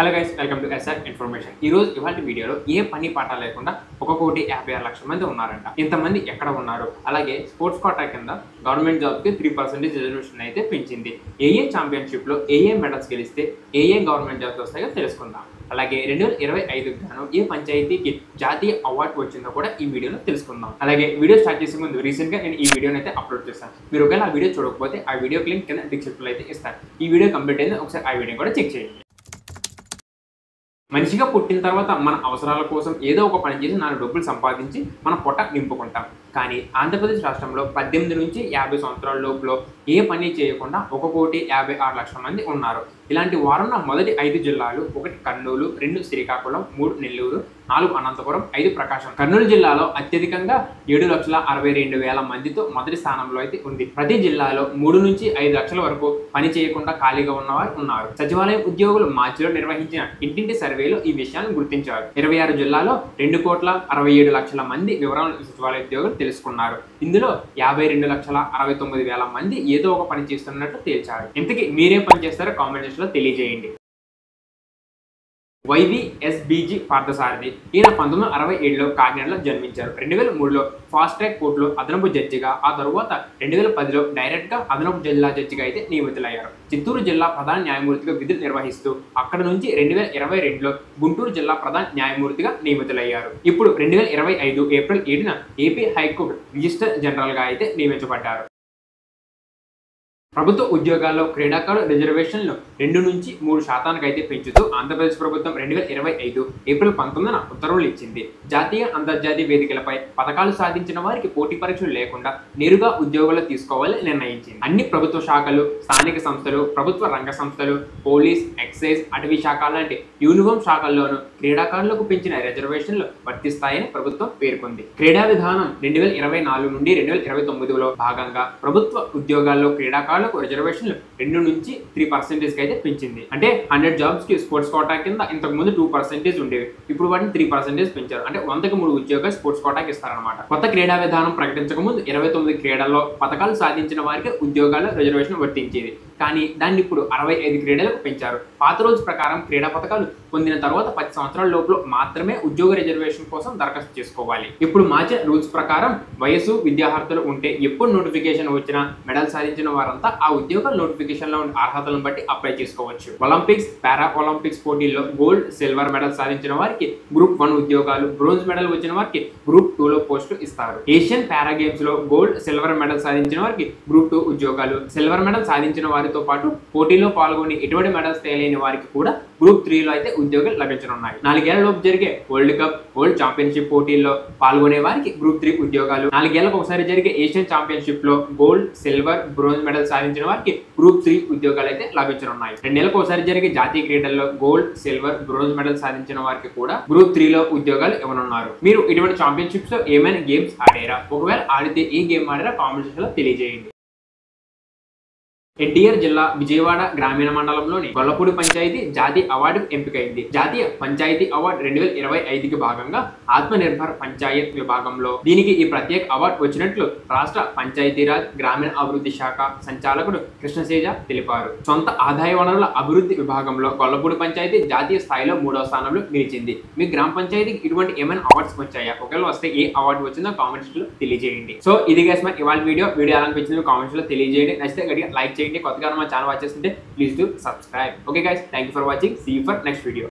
Hello guys, welcome to SR information. ఈ రోజు ఇవాళ వీడియోలో ఏ పని పాట లేకుండా 1,56,00,000 మంది ఉన్నారంట. ఇంతమంది ఎక్కడ ఉన్నారు? అలాగే స్పోర్ట్స్ కోటా కింద గవర్నమెంట్ జాబ్కి 3% రిజర్వేషన్ అయితే పెంచింది. ఏ ఛాంపియన్షిప్లో ఏ మెడల్స్ గెలిస్తే ఏ గవర్నమెంట్ జాబ్స్ వస్తాయో తెలుసుకుందాం. అలాగే 2025 గాను ఏ పంచాయతీకి జాతీయ అవార్డు వచ్చిందో కూడా ఈ వీడియోలో తెలుసుకుందాం. అలాగే వీడియో స్టార్ట్ చేసే ముందు రీసెంట్గా నేను ఈ వీడియోని అయితే అప్లోడ్ చేస్తాను. మీరు ఒకవేళ ఆ వీడియో చూడకపోతే ఆ వీడియో లింక్ కింద డిస్క్రిప్షన్లో అయితే ఇస్తాను. ఈ వీడియో కంప్లీట్ అయితే ఒకసారి ఆ వీడియో కూడా చెక్ చేయండి. మనిషిగా పుట్టిన తర్వాత మన అవసరాల కోసం ఏదో ఒక పని చేసి 4 డబ్బులు సంపాదించి మన పొట్ట నింపుకుంటాం. కానీ ఆంధ్రప్రదేశ్ రాష్ట్రంలో 18 నుంచి 50 సంవత్సరాల లోపులో ఏ పని చేయకుండా 1,56,00,000 మంది ఉన్నారు. ఇలాంటి వారున్న మొదటి 5 జిల్లాలు: 1 కర్నూలు, 2 శ్రీకాకుళం, 3 నెల్లూరు, 4 అనంతపురం, 5 ప్రకాశం. కర్నూలు జిల్లాలో అత్యధికంగా 7,62,000 మందితో మొదటి స్థానంలో అయితే ఉంది. ప్రతి జిల్లాలో 3 నుంచి 5 లక్షల వరకు పని చేయకుండా ఖాళీగా ఉన్నవారు ఉన్నారు. సచివాలయం ఉద్యోగులు మార్చిలో నిర్వహించిన ఇంటింటి సర్వేలో ఈ విషయాన్ని గుర్తించారు. 26 జిల్లాలో 2,67,00,000 మంది వివరాలను సచివాలయ ఉద్యోగులు తెలుసుకున్నారు. ఇందులో 52,69,000 మంది ఏదో ఒక పని చేస్తున్నట్టు తేల్చారు. ఇంతకీ మీరేం పని చేస్తారో కామెంట్ సెక్షన్ లో తెలియజేయండి. వైవిఎస్బీజీ పార్థసారథి. ఈయన 1967లో కాకినాడలో జన్మించారు. 2003లో ఫాస్ట్ ట్రాక్ కోర్టులో అదనపు జడ్జిగా, ఆ తరువాత 2010లో డైరెక్ట్గా అదనపు జిల్లా జడ్జిగా అయితే నియమితులయ్యారు. చిత్తూరు జిల్లా ప్రధాన న్యాయమూర్తిగా విధులు నిర్వహిస్తూ అక్కడ నుంచి 2022లో గుంటూరు జిల్లా ప్రధాన న్యాయమూర్తిగా నియమితులయ్యారు. ఇప్పుడు 2025 ఏప్రిల్ 7న ఏపీ హైకోర్టు రిజిస్టర్ జనరల్గా అయితే నియమించబడ్డారు. ప్రభుత్వ ఉద్యోగాల్లో క్రీడాకారుల రిజర్వేషన్లు 2 నుంచి 3% అయితే పెంచుతూ ఆంధ్రప్రదేశ్ ప్రభుత్వం 2025 ఏప్రిల్ 19న ఉత్తర్వులు ఇచ్చింది. జాతీయ, అంతర్జాతీయ వేదికలపై పథకాలు సాధించిన వారికి పోటీ పరీక్షలు లేకుండా నేరుగా ఉద్యోగాలు తీసుకోవాలని నిర్ణయించింది. అన్ని ప్రభుత్వ శాఖలు, స్థానిక సంస్థలు, ప్రభుత్వ రంగ సంస్థలు, పోలీస్, ఎక్సైజ్, అటవీ శాఖ లాంటి యూనిఫామ్ శాఖల్లోనూ క్రీడాకారులకు పెంచిన రిజర్వేషన్లు వర్తిస్తాయని ప్రభుత్వం పేర్కొంది. క్రీడా విధానం 2024 నుండి 2029లో భాగంగా ప్రభుత్వ ఉద్యోగాల్లో క్రీడాకారులకు రిజర్వేషన్లు 2 నుంచి 3% అయితే పెంచింది. అంటే 100 జాబ్స్ కి స్పోర్ట్స్ కోటా కింద ఇంతకు ముందు 2% ఉండేవి. ఇప్పుడు వాటిని 3% పెంచారు. అంటే 100కి 3 ఉద్యోగాలు స్పోర్ట్స్ కోటాకి ఇస్తారనమాట. కొత్త క్రీడా విధానం ప్రకటించక ముందు 29 క్రీడల్లో పథకాలు సాధించిన వారికి ఉద్యోగాల్లో రిజర్వేషన్ వర్తించేది. కానీ దాన్ని ఇప్పుడు 65 క్రీడలకు పెంచారు. పాత రోజు ప్రకారం క్రీడా పథకాలు పొందిన తర్వాత 10 సంవత్సరాల లోపల మాత్రమే ఉద్యోగ రిజర్వేషన్ కోసం దరఖాస్తు చేసుకోవాలి. ఇప్పుడు మార్చిన రూల్స్ ప్రకారం వయసు, విద్యార్హతలు ఉంటే ఎప్పుడు నోటిఫికేషన్ వచ్చినా మెడల్ సాధించిన వారంతా ఆ ఉద్యోగ నోటిఫికేషన్ లో ఉన్న అర్హతలను బట్టి అప్లై చేసుకోవచ్చు. ఒలింపిక్స్, పారా ఒలింపిక్స్ పోటీల్లో గోల్డ్, సిల్వర్ మెడల్ సాధించిన వారికి గ్రూప్ 1 ఉద్యోగాలు, బ్రోంజ్ మెడల్ వచ్చిన వారికి గ్రూప్ 2లో పోస్టులు ఇస్తారు. ఏషియన్ పారా గేమ్స్ లో గోల్డ్, సిల్వర్ మెడల్ సాధించిన వారికి గ్రూప్ 2 ఉద్యోగాలు, సిల్వర్ మెడల్ సాధించిన వారితో పాటు పోటీలో పాల్గొని ఎటువంటి మెడల్స్ తేలేని వారికి కూడా గ్రూప్ 3లో అయితే ఉద్యోగాలు లభించనున్నాయి. 4 ఏళ్లలోపు జరిగే వరల్డ్ కప్, వరల్డ్ ఛాంపియన్షిప్ పోటీల్లో పాల్గొనే వారికి గ్రూప్ 3 ఉద్యోగాలు, 4 ఏళ్లకు ఒకసారి జరిగే ఏషియన్ ఛాంపియన్షిప్ లో గోల్డ్, సిల్వర్, బ్రోంజ్ మెడల్ సాధించిన వారికి గ్రూప్ 3 ఉద్యోగాలు అయితే లభించనున్నాయి. 2 ఏళ్లకు ఒకసారి జరిగే జాతీయ క్రీడల్లో గోల్డ్, సిల్వర్, బ్రోంజ్ మెడల్ సాధించిన వారికి కూడా గ్రూప్ 3లో ఉద్యోగాలు ఇవ్వనున్నారు. మీరు ఇటువంటి ఛాంపియన్షిప్స్ లో ఏమైనా గేమ్స్ ఆడారా? ఒకవేళ ఆడితే ఏ గేమ్ ఆడారా కామెంట్ సెక్షన్ లో తెలియజేయండి. ఎన్టీఆర్ జిల్లా విజయవాడ గ్రామీణ మండలంలోని గొల్లపూడి పంచాయతీ జాతీయ అవార్డుకు ఎంపికైంది. జాతీయ పంచాయతీ అవార్డు 2025కి భాగంగా ఆత్మ నిర్భర్ పంచాయత్ విభాగంలో దీనికి ఈ ప్రత్యేక అవార్డు వచ్చినట్లు రాష్ట్ర పంచాయతీరాజ్ గ్రామీణ అభివృద్ధి శాఖ సంచాలకుడు కృష్ణసేజ తెలిపారు. సొంత ఆదాయ వనరుల అభివృద్ధి విభాగంలో గొల్లపూడి పంచాయతీ జాతీయ స్థాయిలో 3వ స్థానంలో నిలిచింది. మీ గ్రామ పంచాయతీకి ఇటువంటి ఏమైనా అవార్డ్స్ వచ్చాయా? ఒకవేళ వస్తే ఏ అవార్డు వచ్చిందో కామెంట్స్ లో తెలియజేయండి. సో ఇది గైస్ మరి ఇవాళ వీడియో ఎలా అనిపించిందో కామెంట్స్ లో తెలియజేయండి. నచ్చితే గట్టిగా లైక్ చేయండి. కొత్తగా మన ఛానల్ వాచ్ చేస్తుంటే please do subscribe. Okay guys, thank you for watching. See you for next video.